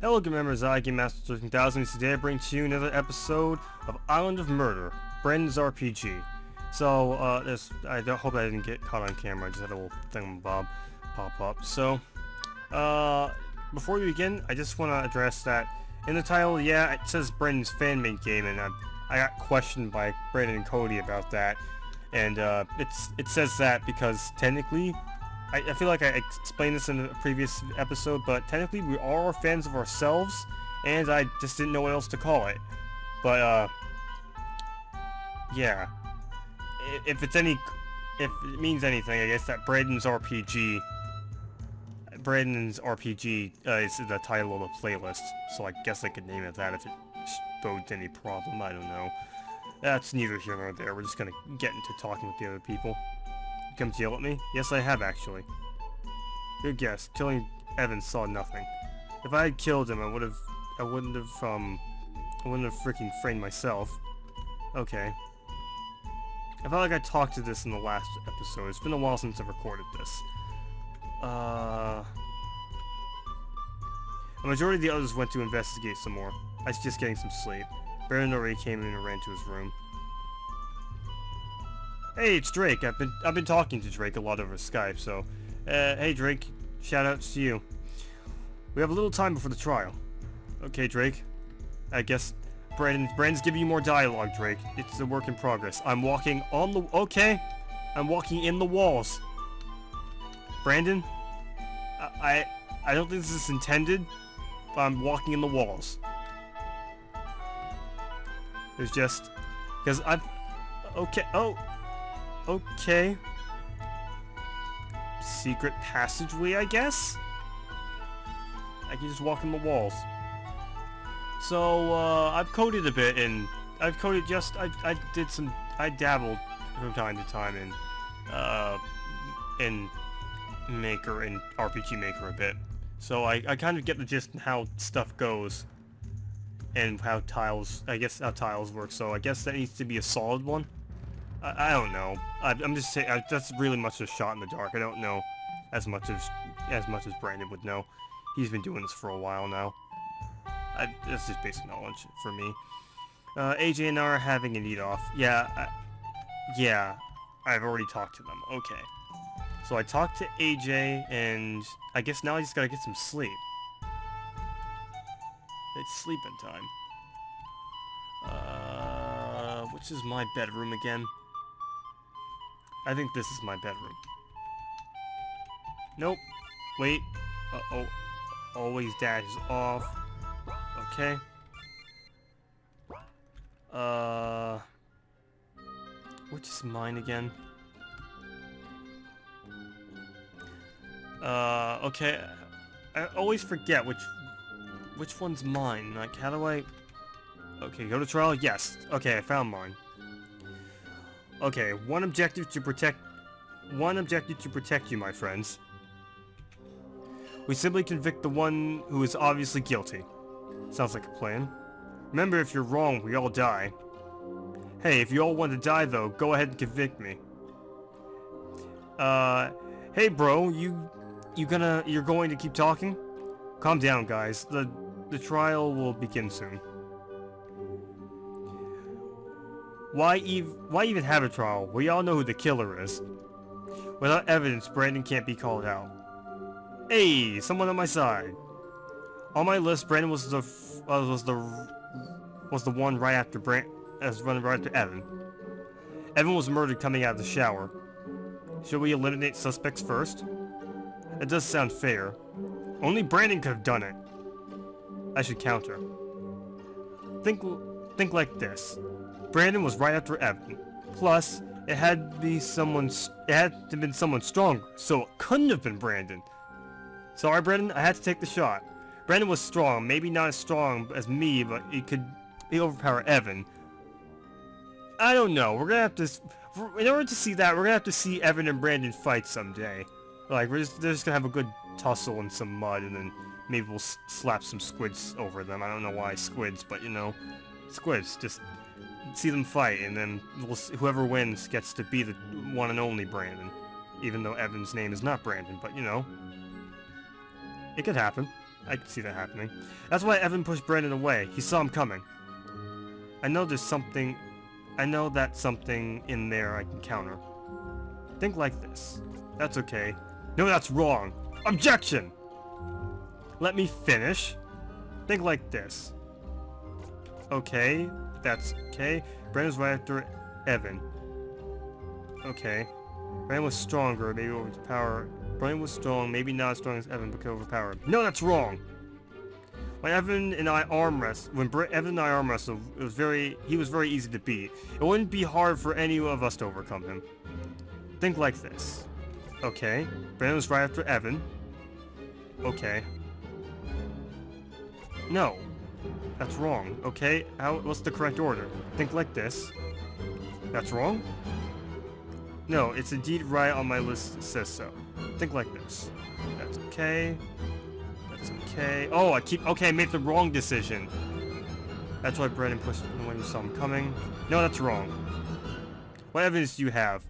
Hello, good members. I, Game Master 13,000. Today I bring to you another episode of Island of Murder, Brandon's RPG. So, I hope I didn't get caught on camera. I just had a little thingamabob pop up. So, before we begin, I just want to address that in the title, yeah, it says Brandon's fan-made game, and I got questioned by Brandon and Cody about that. And it says that because technically, I feel like I explained this in a previous episode, but technically we are fans of ourselves, and I just didn't know what else to call it. But, yeah. If it means anything, I guess that Brandon's RPG is the title of the playlist, so I guess I could name it that if it posed any problem, I don't know. That's neither here nor there, we're just gonna get into talking with the other people. Come to yell at me? Yes, I have, actually. Good guess. Killing Evan saw nothing. If I had killed him, I wouldn't have freaking framed myself. Okay. I felt like I talked to this in the last episode. It's been a while since I recorded this. A majority of the others went to investigate some more. I was just getting some sleep. Brandon already came in and ran to his room. Hey, it's Drake. I've been talking to Drake a lot over Skype, so hey Drake, shoutouts to you. We have a little time before the trial. Okay, Drake. I guess Brandon's giving you more dialogue, Drake. It's a work in progress. I'm walking on the I'm walking in the walls. Brandon, I don't think this is intended, but I'm walking in the walls. There's just because okay. Secret passageway, I guess? I can just walk in the walls. So, I've coded a bit, and I dabbled from time to time in Maker and RPG Maker a bit. So I kind of get the gist of how stuff goes, and how tiles work, so I guess that needs to be a solid one. I don't know. I'm just saying that's really much a shot in the dark. I don't know as much as Brandon would know. He's been doing this for a while now. That's just basic knowledge for me. AJ and I are having an eat-off. Yeah, I've already talked to them. Okay. So I talked to AJ, and I guess now I just gotta get some sleep. It's sleeping time. Which is my bedroom again? I think this is my bedroom. Nope. Wait. Uh-oh. Always dashes off. Okay. Which is mine again? Okay. I always forget which one's mine. Like, how do I... Okay, go to trial? Yes. Okay, I found mine. Okay, one objective to protect you, my friends. We simply convict the one who is obviously guilty. Sounds like a plan. Remember, if you're wrong, we all die. Hey, if you all want to die, though, go ahead and convict me. Hey, bro, you're going to keep talking? Calm down, guys. The trial will begin soon. Why even have a trial? We all know who the killer is. Without evidence, Brandon can't be called out. Hey, someone on my side. On my list, Brandon was the one right after Evan. Evan was murdered coming out of the shower. Should we eliminate suspects first? It does sound fair. Only Brandon could have done it. I should counter. Think like this. Brandon was right after Evan. Plus, it had to be someone stronger, so it couldn't have been Brandon. Sorry, Brandon, I had to take the shot. Brandon was strong, maybe not as strong as me, but he could overpower Evan. I don't know. We're gonna have to, in order to see that, we're gonna have to see Evan and Brandon fight someday. Like, they're just gonna have a good tussle in some mud, and then maybe we'll slap some squids over them. I don't know why squids, but you know, squids. Just see them fight, and then whoever wins gets to be the one and only Brandon. Even though Evan's name is not Brandon, but you know, it could happen. I can see that happening. That's why Evan pushed Brandon away. He saw him coming. I know that's something in there I can counter. Think like this. That's okay. No, that's wrong. Objection! Let me finish. Think like this. Okay, that's okay. Brandon's right after Evan. Okay. Brandon was stronger, maybe overpower. Brandon was strong, maybe not as strong as Evan, but could overpower him. No, that's wrong! When Evan and I arm wrestled, he was very easy to beat. It wouldn't be hard for any of us to overcome him. Think like this. Okay. Brandon was right after Evan. Okay. No. That's wrong. Okay, what's the correct order? Think like this. That's wrong? No, it's indeed right on my list, it says so. Think like this. That's okay. That's okay. Oh, I made the wrong decision. That's why Brandon pushed him when he saw him coming. No, that's wrong. What evidence do you have?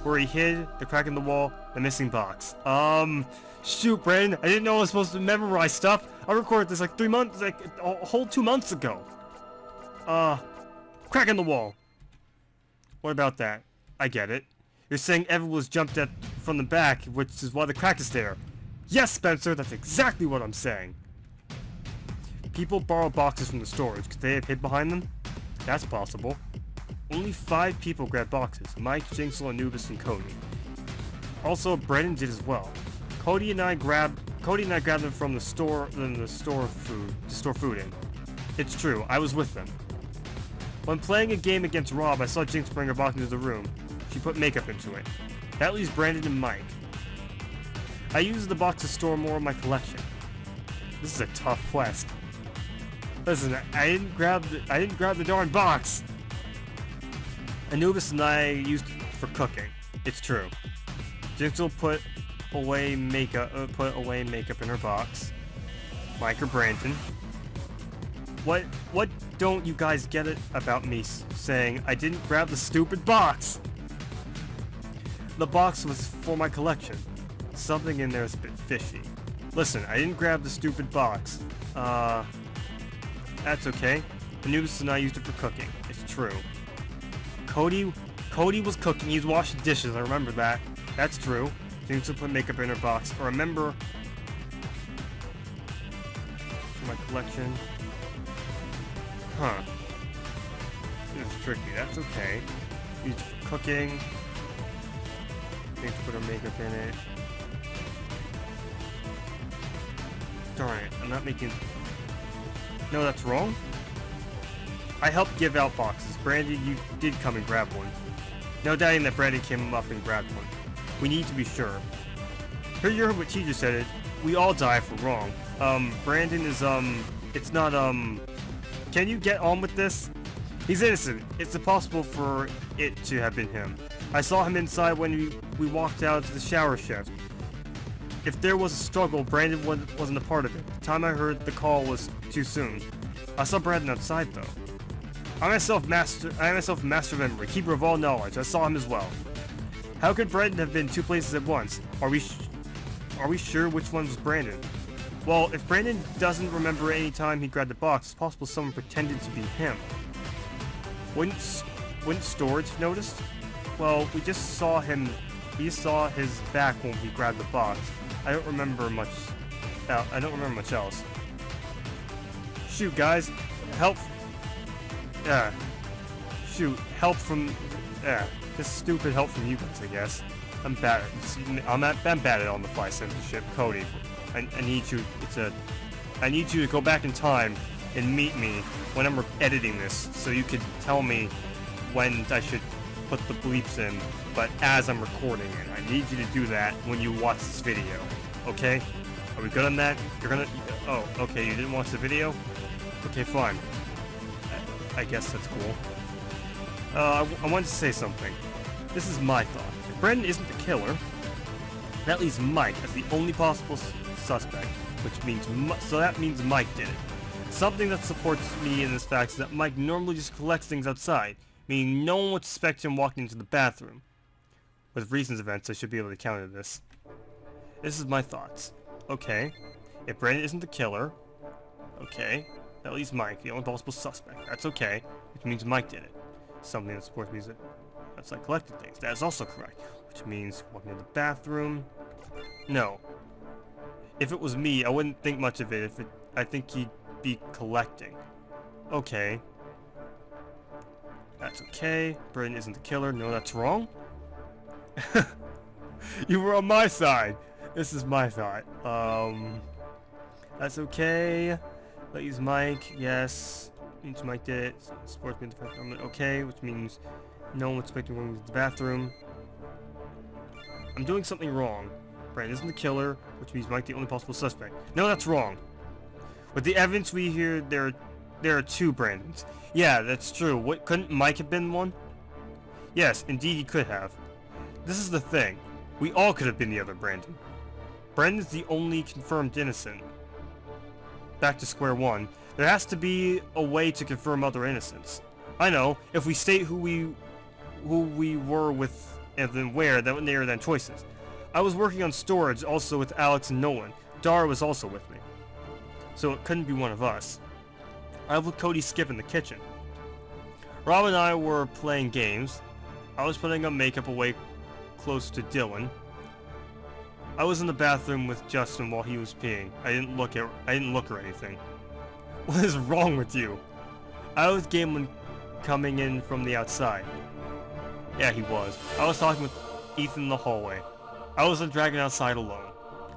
Where he hid, the crack in the wall, the missing box. Shoot, Brandon, I didn't know I was supposed to memorize stuff. I recorded this like 3 months, like a whole 2 months ago. Crack in the wall. What about that? I get it. You're saying Evan was jumped at from the back, which is why the crack is there. Yes, Spencer, that's exactly what I'm saying. People borrow boxes from the storage. Could they have hid behind them? That's possible. Only 5 people grabbed boxes. Mike, Jinxel, Anubis, and Cody. Also, Brandon did as well. Cody and I grabbed them from the store to store food in. It's true, I was with them. When playing a game against Rob, I saw Jinx bring her box into the room. She put makeup into it. That leaves Brandon and Mike. I used the box to store more of my collection. This is a tough quest. Listen, I didn't grab the darn box. Anubis and I used it for cooking. It's true. Jinx will put away makeup in her box. Mike or Brandon. What don't you guys get it about me saying I didn't grab the stupid box? The box was for my collection. Something in there is a bit fishy. Listen, I didn't grab the stupid box. That's okay. Anubis and I used it for cooking. It's true. Cody was cooking. He was washing dishes. I remember that. That's true. Jinx will put makeup in her box. I remember. For my collection. Huh. This is tricky. That's okay. Used it for cooking. Jinx put her makeup in it. Darn it. I'm not making... No, that's wrong? I helped give out boxes. Brandy, you did come and grab one. No doubting that Brandy came up and grabbed one. We need to be sure. Here you heard what teacher said it. We all die if we're wrong. Brandon is, it's not, can you get on with this? He's innocent. It's impossible for it to have been him. I saw him inside when we walked out to the shower shift. If there was a struggle, Brandon wasn't a part of it. The time I heard the call was too soon. I saw Brandon outside, though. I myself master of memory, keeper of all knowledge. I saw him as well. How could Brandon have been 2 places at once? Are we sure which one was Brandon? Well, if Brandon doesn't remember any time he grabbed the box, it's possible someone pretended to be him. Wouldn't Storage have noticed? Well, we just saw him. We saw his back when he grabbed the box. I don't remember much else. Shoot, guys, help! Help from just stupid help from you guys, I guess. I'm bad at on-the-fly censorship, Cody. I need you. I need you to go back in time and meet me when I'm editing this, so you could tell me when I should put the bleeps in. But as I'm recording it, I need you to do that when you watch this video. Okay? Are we good on that? You're gonna. Oh, okay. You didn't watch the video? Okay, fine. I guess that's cool. I wanted to say something. This is my thought. If Brandon isn't the killer, that leaves Mike as the only possible suspect, which means that means Mike did it. Something that supports me in this fact is that Mike normally just collects things outside, meaning no one would suspect him walking into the bathroom. With recent events, I should be able to counter this. This is my thoughts. Okay. If Brandon isn't the killer, okay, that leaves Mike, the only possible suspect. That's okay, which means Mike did it. Something that supports music. That's like collecting things. That is also correct, which means walking in the bathroom. No. If it was me, I wouldn't think much of it. I think he'd be collecting. Okay. That's okay. Brandon isn't the killer. No, that's wrong. You were on my side. This is my thought. That's okay. Let's use Mike. Yes. Means Mike did it. Sports me in the first moment. Okay, which means no one's expecting going to the bathroom. I'm doing something wrong. Brandon isn't the killer, which means Mike the only possible suspect. No, that's wrong. With the evidence we hear, there are two Brandons. Yeah, that's true. What, couldn't Mike have been one? Yes, indeed he could have. This is the thing. We all could have been the other Brandon. Brandon's the only confirmed innocent. Back to square one. There has to be a way to confirm other innocents. I know, if we state who we were with and then where, that would narrow down choices. I was working on storage also with Alex and Nolan. Dara was also with me. So it couldn't be one of us. I was with Cody Skip in the kitchen. Rob and I were playing games. I was putting on makeup away close to Dylan. I was in the bathroom with Justin while he was peeing. I didn't look or anything. What is wrong with you? I was Galen coming in from the outside. Yeah, he was. I was talking with Ethan in the hallway. I was on Dragon outside alone.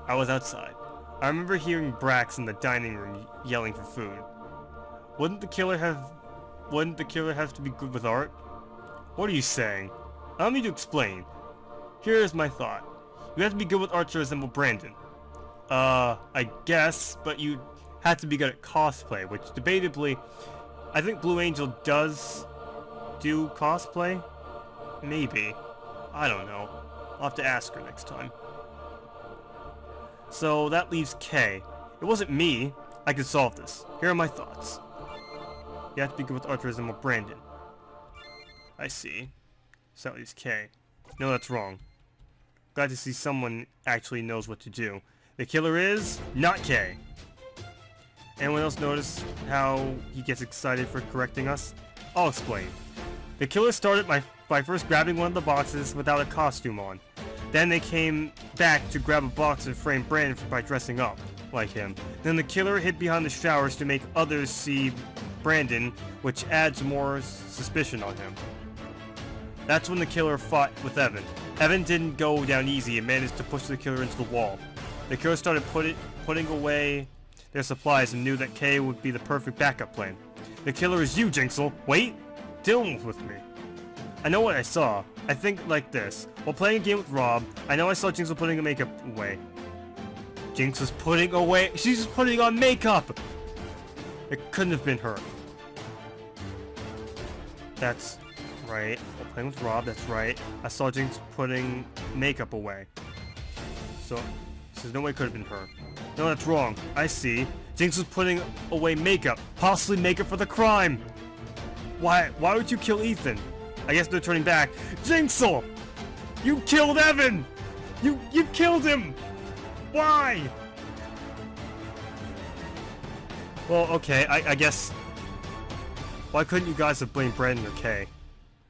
I was outside. I remember hearing Brax in the dining room yelling for food. Wouldn't the killer have to be good with art? What are you saying? Allow me to explain. Here is my thought. You have to be good with art to resemble Brandon. I guess, but you have to be good at cosplay, which debatably, I think Blue Angel does do cosplay? Maybe. I don't know. I'll have to ask her next time. So that leaves K. It wasn't me. I could solve this. Here are my thoughts. You have to be good with art to resemble Brandon. I see. So that leaves K. No, that's wrong. Glad to see someone actually knows what to do. The killer is not K. Anyone else notice how he gets excited for correcting us? I'll explain. The killer started by first grabbing one of the boxes without a costume on. Then they came back to grab a box and frame Brandon by dressing up like him. Then the killer hid behind the showers to make others see Brandon, which adds more suspicion on him. That's when the killer fought with Evan. Evan didn't go down easy and managed to push the killer into the wall. The killer started putting away their supplies and knew that K would be the perfect backup plan. The killer is you, Jinxel. Wait! Dylan was with me. I know what I saw. I think like this. While playing a game with Rob, I know I saw Jinxel putting her makeup away. Jinx was putting away... She's just putting on makeup! It couldn't have been her. That's right. While playing with Rob, that's right. I saw Jinx putting makeup away. So there's no way it could have been her. No, that's wrong. I see. Jinx was putting away makeup. Possibly makeup for the crime! Why would you kill Ethan? I guess they're turning back. Jinxel! You killed Evan! You killed him! Why? Well, okay, I guess... Why couldn't you guys have blamed Brandon or Kay?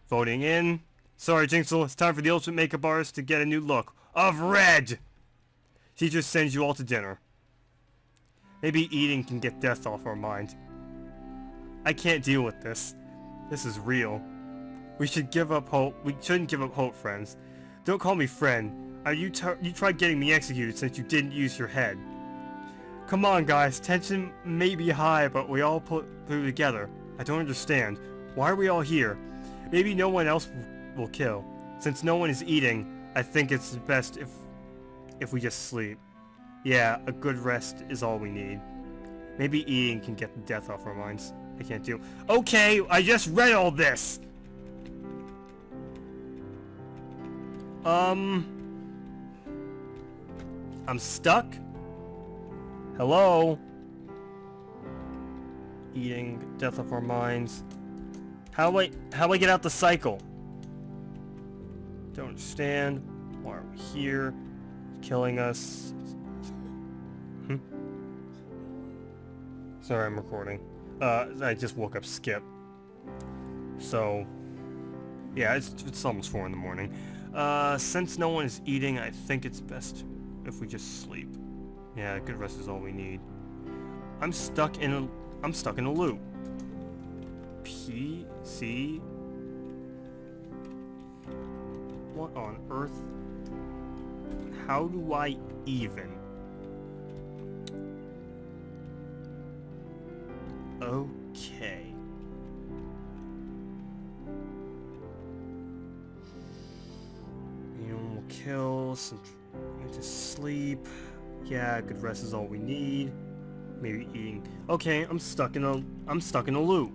Voting in. Sorry, Jinxel, it's time for the ultimate makeup artist to get a new look. Of red! Teacher sends you all to dinner. Maybe eating can get death off our mind. I can't deal with this. This is real. We should give up hope. We shouldn't give up hope, friends. Don't call me friend. You tried getting me executed since you didn't use your head. Come on, guys. Tension may be high, but we all put through together. I don't understand. Why are we all here? Maybe no one else will kill. Since no one is eating, I think it's best if we just sleep. Yeah, a good rest is all we need. Maybe eating can get the death off our minds. I can't do. Okay, I just read all this! I'm stuck? Hello? Eating, death of our minds. How do I get out the cycle? Don't understand. Why are we here? Killing us. Sorry, I'm recording. I just woke up Skip. So, yeah, it's almost 4 in the morning. Since no one is eating, I think it's best if we just sleep. Yeah, good rest is all we need. I'm stuck in a loop. PC? What on earth? How do I even? Okay. We'll kill some to sleep. Yeah, good rest is all we need. Maybe eating. Okay, I'm stuck in a loop.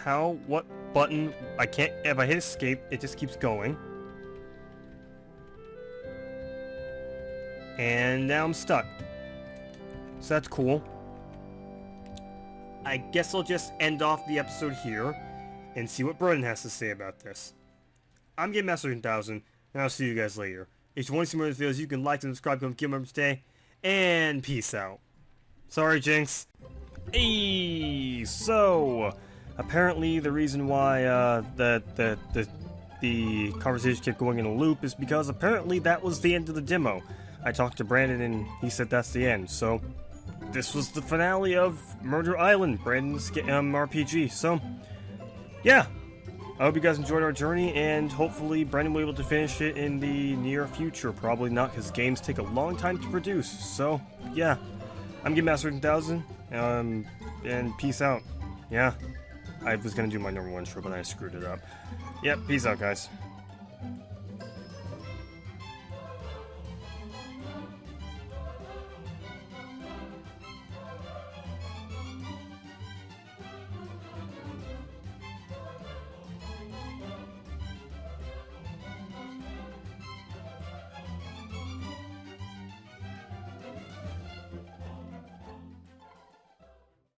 How? What button? I can't. If I hit escape, it just keeps going. And now I'm stuck. So that's cool. I guess I'll just end off the episode here and see what Broden has to say about this. I'm Game Master 1000, and I'll see you guys later. If you want to see more of the videos, you can like and subscribe, become a Guild member today, and peace out. Sorry, Jinx. Hey, so apparently the reason why the conversation kept going in a loop is because apparently that was the end of the demo. I talked to Brandon and he said that's the end. So this was the finale of Murder Island, Brandon's RPG. So yeah, I hope you guys enjoyed our journey, and hopefully Brandon will be able to finish it in the near future. Probably not, because games take a long time to produce. So yeah, I'm Game Master 1000, and peace out. Yeah, I was gonna do my number 1 intro, but I screwed it up. Yep, peace out, guys.